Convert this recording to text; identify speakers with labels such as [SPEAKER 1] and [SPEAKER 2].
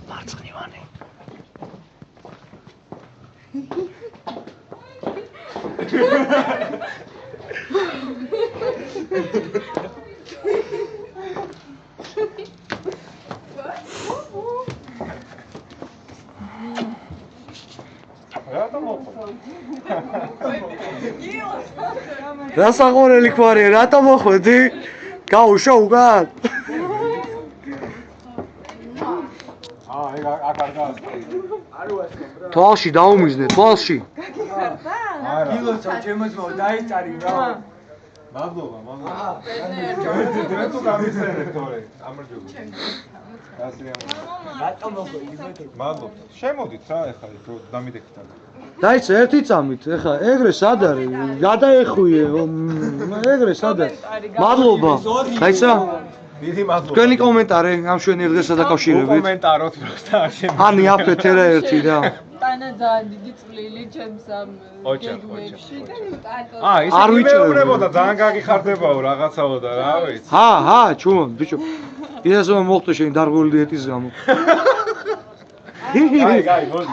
[SPEAKER 1] მარცხნივანი. რა საყურელი ქვარია, რატომ მოხვედი? გაუშო უკან?
[SPEAKER 2] ეგ აქ არ გაას.
[SPEAKER 1] თვალში დაუმიზნე, თვალში.
[SPEAKER 2] არა.
[SPEAKER 3] ილოცა ჩემოსმო დაიწარი რა.
[SPEAKER 2] მადლობა. მე თუ გამისერე თორე. ამრჯობო.
[SPEAKER 3] რატომ მოხვედი?
[SPEAKER 2] მადლობა. შემოდით რა ეხლა რო დამიდექით აქ.
[SPEAKER 1] დაიცა ერთი წამით, ეხლა ეგრე სად არის? გადაეხვიე, ეგრე სად არის? მადლობა. დაიცა?
[SPEAKER 2] დიდი მადლობა.
[SPEAKER 1] თქვენი კომენტარი ამ შვენიერ დღესა დაკავშირებით.
[SPEAKER 2] კომენტაროთ პროსტა შენ.
[SPEAKER 1] ანი აფეთ რა ერთი რა.
[SPEAKER 4] ტანა ძალიან დიდი წვლილი ჩემს ამ გეგმებში და
[SPEAKER 2] ის
[SPEAKER 1] არ ვიჭერებდი.
[SPEAKER 2] იმეუბნებოდა ძალიან გაგიხარდებაო რაღაცაო და რა ვიცი.
[SPEAKER 1] ჰა, ჩუმ, ბიჭო. ისე მოხდა შენ დარგული დიეტის გამო.
[SPEAKER 2] გაი, მოდი.